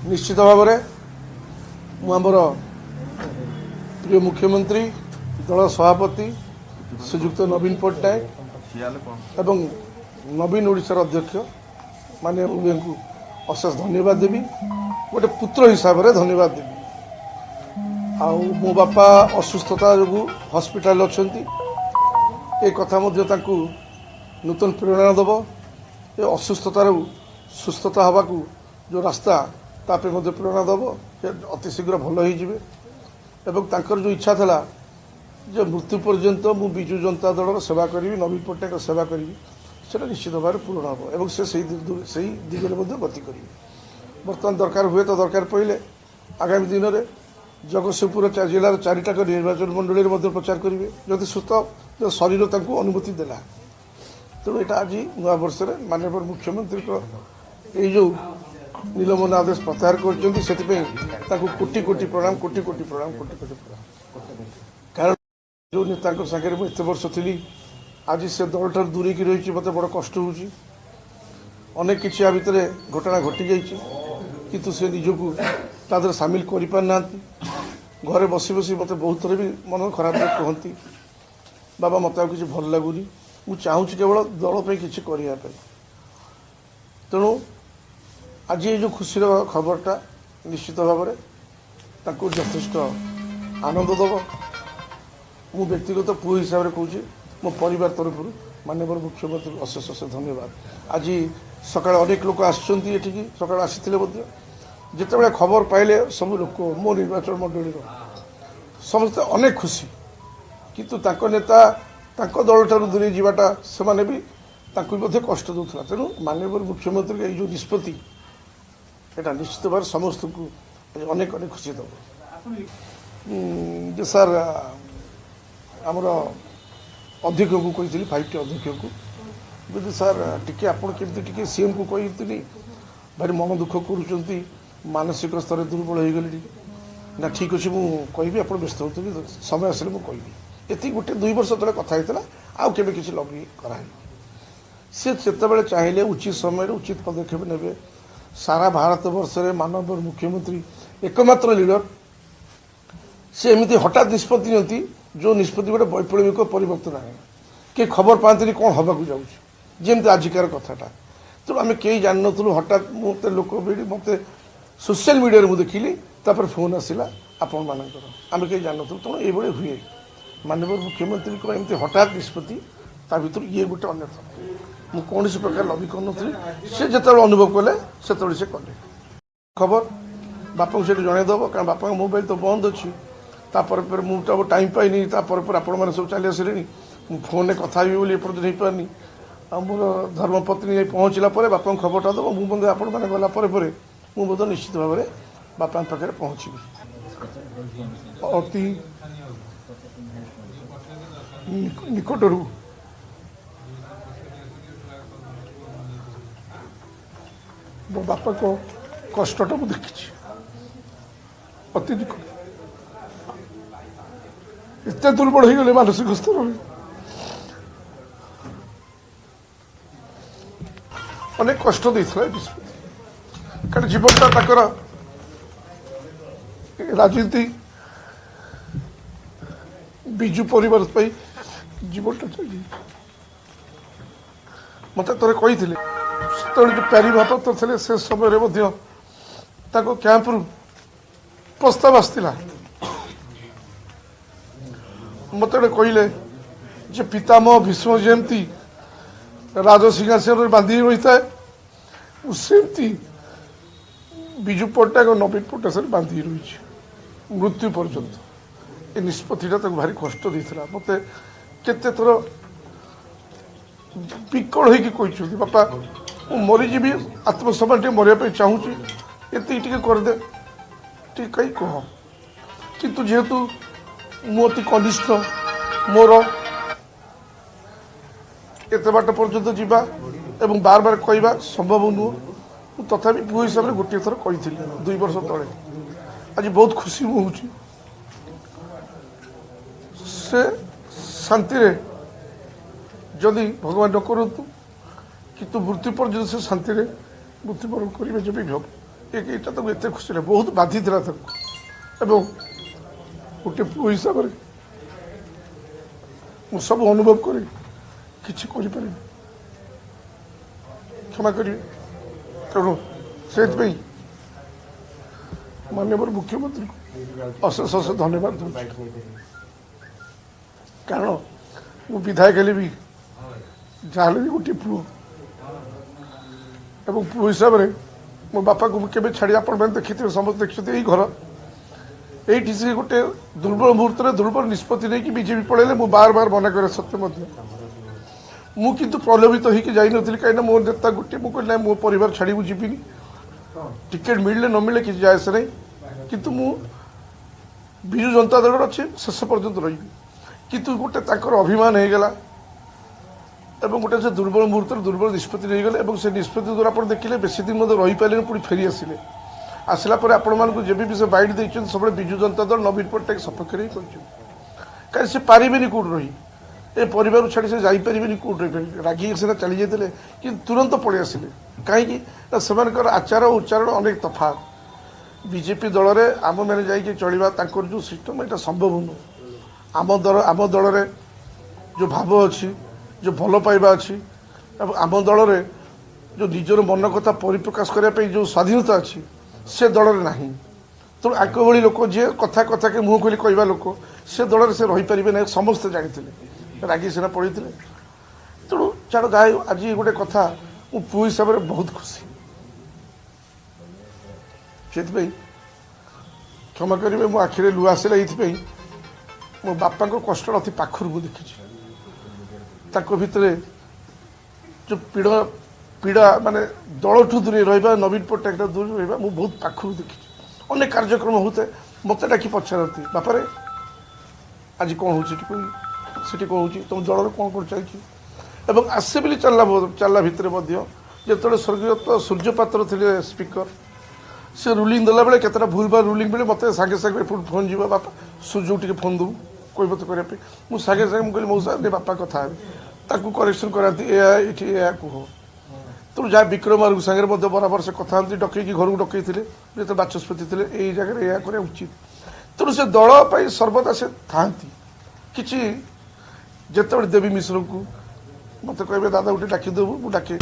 निश्चित भाव में मुझर प्रिय मुख्यमंत्री दल सभापति श्रीजुक्त नवीन पट्टनायक एवं नवीन ओडिशार अध्यक्ष माननीय मुझे अशेष धन्यवाद देवी गोटे पुत्र हिसाब से धन्यवाद देवी आउ मो बापा असुस्थता जो हस्पिटाल अच्छा ए कथा नूतन प्रेरणा दब ये असुस्थतार सुस्थता हवा को जो रास्ता तापे प्रेरणा दब अति शीघ्र भल हो जो इच्छा था जो मृत्यु पर्यंत मु विजु जनता दल सेवा करी नवीन पट्टनायक सेवा करी से निश्चित भाव पूर्ण हम से दिगरे गति करी बर्तमान दरकार हुए तो दरकार पड़े आगामी दिन में जगतसिंहपुर जिलार चारिटाक निर्वाचन मंडल में प्रचार करेंगे जदि सुस्थ शरीर अनुमति देला तेणु यहाँ आज नया वर्ष में माननीय मुख्यमंत्री ये जो निलंबन आदेश प्रत्याहार कर कोटि कोटि प्रणाम कोटि कोटि प्रणाम कोटि कोटि प्रणाम कारण जो नेता सागे मुझे एत वर्ष थी आज से दल ठार दूरे की रही मत बड़ कष्ट होनेक किसी या भितर घटना घटी जाइए से निजक तादर सामिल कर पारना घरे बसी बसी मत बहुत थर भी मन खराब कहती बाबा मत किसी भल लगुनि मुझे चाहूँगी केवल दल पर किसी करने तेणु आज ये जो खुशी खबरटा निश्चित भाव में यथेष्ट आनंद दब मु व्यक्तिगत पुओ हिसाब से कहूँ मो परिवार तरफ माननीय मुख्यमंत्री अशेष अशेष धन्यवाद आज सका अनेक लोक आसछन्ति एठिकी सका आसीथिले जिते खबर पाइले सब लोक मो निर्वाचन मंडल समस्ते अनेक खुशी किंतु ताको नेता ताको दल ठारू दूरे जावाटा से भी कष्ट दूसरा तेणु माननीय मुख्यमंत्री ये जो निष्पत्ति यहाँ निश्चित भाव समस्त को अनेक अनेक खुशी दब जे सर आमर अध्यक्ष को कही 5टी अध्यक्ष को बुझे सर टी आपड़ी सीएम को कही भारी मन दुख कर मानसिक स्तर दुर्बल हो गली ना ठीक अच्छे मुझे आप व्यस्त होती समय आसे मुझे ये गोटे 2 वर्ष तले कथा होता आउ के किसी लगी कराए सी से चाहिए उचित समय उचित पदक्षेप ने सारा भारत वर्ष में माननीय मुख्यमंत्री एकमात्र लीडर से एमती हठात निष्पत्ति नियंती जो निष्पत्ति गोटे वैप्लविक परिवर्तन आए कि खबर पाती कौन हवा जामती आजिकार कथाटा तेणु आम कई जान नु हठात मत लोक मत सोशल मीडिया मुझे देखिली तापर फोन आसला आपण मानकर आम कई जान तेणु ये हुए माननीय मुख्यमंत्री को एमती हठात निष्पत्ति ता भर ये गोटे अन्यतम मु कौन प्रकार लबी कर सी जो अनुभव कले से कले खबर बापा से जनईदेव कारण बापा मोबाइल तो बंद अच्छी तापर मुझे टाइम पाइनी तापर आपण मैंने सब चली आसिले फोन में कथा भी एपर्तन हो पारनी मोर धर्मपत्नी पहुँचला बापा खबरटा दब मुझे आपण मैंने गला मुझे निश्चित भाव में बापा पाखे पहुँची अति निकटरू मो बापा को कष्टटा मुझे देखी अति निकट एत दुर्बल हो गले मानसिक स्तर में अनेक कष्ट देता कारण जीवनटा ताकर राजनीति विजु परिवार जीवनटा चाहिए मत थोड़े कही जो प्यारी महापात्र थे से समय कैंप रु प्रस्ताव आसला मत कहले जे पितामह भीष्म जयंती राज सिंहासन बांधि रही था सेमती विजु पट्टनायक और नवीन पट्टनायक बांधि रही मृत्यु पर्यंत ये निष्पत्तिटा भारी कष्ट देता मत केते थर विकल हो बापा मरीजी आत्मसम्मान मरिया चाहूँगी ये करदे कहीं कह किंतु जेहेतु मु अति कनिष्ठ मोर एत बाट पर्यंत जीवा एवं बार बार कहवा संभव नुह तथा पुओ हिसाब से गोटे थर कही 2 वर्ष तले आज बहुत खुशी हूँ से शांति जदि भगवान न करूँ किंतु मृत्यु पर्यंत से शांति मृत्युवरण करेंगे जब ଏଇଟା ତାକୁ ଏତେ ଖୁସି ଲାଗେ, ବହୁତ ବାଧିଥିଲା ତାକୁ। ଏବଂ ଗୋଟେ ପୁଅ ହିସାବରେ ମୁଁ ସବୁ ଅନୁଭବ କରି କିଛି କରିପାରିବି, କ୍ଷମା କରିବି। ତେଣୁ ସେଥିପାଇଁ ମାନ୍ୟବର ମୁଖ୍ୟମନ୍ତ୍ରୀଙ୍କୁ ଅଶେଷ ଅଶେଷ ଧନ୍ୟବାଦ ଦେଉଛି। କାରଣ ମୁଁ ବିଧାୟକ ହେଲେ ବି ଯାହାହେଲେ ବି ଗୋଟିଏ ପୁଅ, ଏବଂ ପୁଅ ହିସାବରେ ମୋ ବାପାକୁ ମୁଁ କେବେ ଛାଡ଼ି, ଆପଣମାନେ ଦେଖିଥିବେ, ସମସ୍ତେ ଦେଖିଛନ୍ତି ଏଇ ଘର, এইটি ସେ ଗୋଟେ ଦୁର୍ବଳ ମୁହୂର୍ତ୍ତରେ ଦୁର୍ବଳ ନିଷ୍ପତ୍ତି ନେଇକି ବିଜେପି ପଳେଇଲେ। ମୁଁ ବାର ବାର ମନା କରେ ସତ୍ୟ ମଧ୍ୟ। ମୁଁ କିନ୍ତୁ ପ୍ରଲୋଭିତ ହେଇକି ଯାଇନଥିଲି, କାହିଁକିନା ମୋ ନେତା ଗୋଟିଏ, ମୁଁ କହିଲି ନାହିଁ ମୋ ପରିବାର ଛାଡ଼ି ମୁଁ ଯିବିନି, ଟିକେଟ୍ ମିଳିଲେ ନ ମିଳିଲେ କିଛି ଯାଏ ଆସେ ନାହିଁ, କିନ୍ତୁ ମୁଁ ବିଜୁ ଜନତା ଦଳର ଅଛି, ଶେଷ ପର୍ଯ୍ୟନ୍ତ ରହିବି। କିନ୍ତୁ ଗୋଟେ ତାଙ୍କର ଅଭିମାନ ହେଇଗଲା ଏବଂ ଗୋଟେ ସେ ଦୁର୍ବଳ ମୁହୂର୍ତ୍ତରେ ଦୁର୍ବଳ ନିଷ୍ପତ୍ତି ନେଇଗଲେ, ଏବଂ ସେ ନିଷ୍ପତ୍ତି ଦ୍ୱାରା ଆପଣ ଦେଖିଲେ ବେଶୀ ଦିନ ମଧ୍ୟ ରହିପାରିଲେନି, ପୁଣି ଫେରି ଆସିଲେ। ଆସିଲା ପରେ ଆପଣମାନଙ୍କୁ ଯେବେ ବି ସେ ବାଇଟ୍ ଦେଇଛନ୍ତି ସବୁବେଳେ ବିଜୁ ଜନତା ଦଳ ନବୀନ ପଟ୍ଟନାୟକ ସପକ୍ଷରେ ହିଁ କହିଛନ୍ତି। କାରଣ ସେ ପାରିବେନି କେଉଁଠି ରହି, ଏ ପରିବାରକୁ ଛାଡ଼ି ସେ ଯାଇପାରିବେନି, କେଉଁଠି ରହିପାରିବେ। ରାଗିକି ସିନା ଚାଲି ଯାଇଥିଲେ କିନ୍ତୁ ତୁରନ୍ତ ପଳେଇ ଆସିଲେ। କାହିଁକି ନା ସେମାନଙ୍କର ଆଚାର ଓ ଉଚ୍ଚାରଣ ଅନେକ ତଫାତ୍। ବିଜେପି ଦଳରେ ଆମମାନେ ଯାଇକି ଚଳିବା, ତାଙ୍କର ଯେଉଁ ସିଷ୍ଟମ୍, ଏଇଟା ସମ୍ଭବ ନୁହେଁ। ଆମ ଦଳରେ ଯେଉଁ ଭାବ ଅଛି, ଯେଉଁ ଭଲ ପାଇବା ଅଛି, ଏବଂ ଆମ ଦଳରେ ଯେଉଁ ନିଜର ମନ କଥା ପରିପ୍ରକାଶ କରିବା ପାଇଁ ଯେଉଁ ସ୍ୱାଧୀନତା ଅଛି, ସେ ଦଳରେ ନାହିଁ। ତେଣୁ ଆଙ୍କ ଭଳି ଲୋକ ଯିଏ କଥା କଥାକେ ମୁହଁ ଖୋଲି କହିବା ଲୋକ, ସେ ଦଳରେ ସେ ରହିପାରିବେ ନାହିଁ, ସମସ୍ତେ ଜାଣିଥିଲେ। ରାଗି ସିନା ପଳେଇଥିଲେ। ତେଣୁ ଛାଡ଼, ଯାହା ଆଜି ଗୋଟେ କଥା, ମୁଁ ପୁଅ ହିସାବରେ ବହୁତ ଖୁସି। ସେଥିପାଇଁ କ୍ଷମା କରିବେ, ମୋ ଆଖିରେ ଲୁହ ଆସିଲା। ଏଇଥିପାଇଁ ମୋ ବାପାଙ୍କ କଷ୍ଟଟା ଅତି ପାଖରୁ ମୁଁ ଦେଖିଛି। ତାଙ୍କ ଭିତରେ ଯେଉଁ ପୀଡ଼ା, ମାନେ ଦଳଠୁ ଦୂରେଇ ରହିବା, ନବୀନ ପଟ୍ଟନାୟକ ଦୂରେଇ ରହିବା, ମୁଁ ବହୁତ ପାଖରୁ ଦେଖିଛି। ଅନେକ କାର୍ଯ୍ୟକ୍ରମ ହେଉଥାଏ, ମୋତେ ଡାକି ପଚାରନ୍ତି, ବାପାରେ ଆଜି କ'ଣ ହେଉଛି, ଏଠି କହିବି, ସେଠି କ'ଣ ହେଉଛି, ତୁମ ଦଳରେ କ'ଣ ଚାଲିଛି। ଏବଂ ଆସେମ୍ବଲି ଚାଲିଲା ଭିତରେ ମଧ୍ୟ ଯେତେବେଳେ ସ୍ୱର୍ଗୀୟ ସୂର୍ଯ୍ୟ ପାତ୍ର ଥିଲେ ସ୍ପିକର, ସେ ରୁଲିଂ ଦେଲାବେଳେ କେତେଟା ଭୁଲ ଭାଲ ରୁଲିଂ ବେଳେ ମୋତେ ସାଙ୍ଗେ ସାଙ୍ଗେ ଫୋନ୍ ଯିବ, ବାପା ସୂର୍ଯ୍ୟକୁ ଟିକେ ଫୋନ୍ ଦେବୁ କହିବତ କରିବା ପାଇଁ। ମୁଁ ସାଙ୍ଗେ ସାଙ୍ଗେ ମୁଁ କହିଲି ମୋ ସାଙ୍ଗେ ବାପା କଥା ହେବେ, ତାକୁ କରେକ୍ସନ୍ କରାନ୍ତି, ଏହା ଏଠି ଏହା କୁହ। ତେଣୁ ଯାହା ବିକ୍ରମାର ସାଙ୍ଗରେ ମଧ୍ୟ ବରାବର ସେ କଥା ହୁଅନ୍ତି, ଡକେଇକି ଘରକୁ ଡକେଇଥିଲେ ଯେତେବେଳେ ବାଚସ୍ପତି ଥିଲେ, ଏଇ ଜାଗାରେ ଏହା କରିବା ଉଚିତ। ତେଣୁ ସେ ଦଳ ପାଇଁ ସର୍ବଦା ସେ ଥାଆନ୍ତି। କିଛି ଯେତେବେଳେ ଦେବୀ ମିଶ୍ରଙ୍କୁ ମୋତେ କହିବେ ଦାଦା ଗୋଟେ ଡାକିଦେବୁ, ମୁଁ ଡାକେ।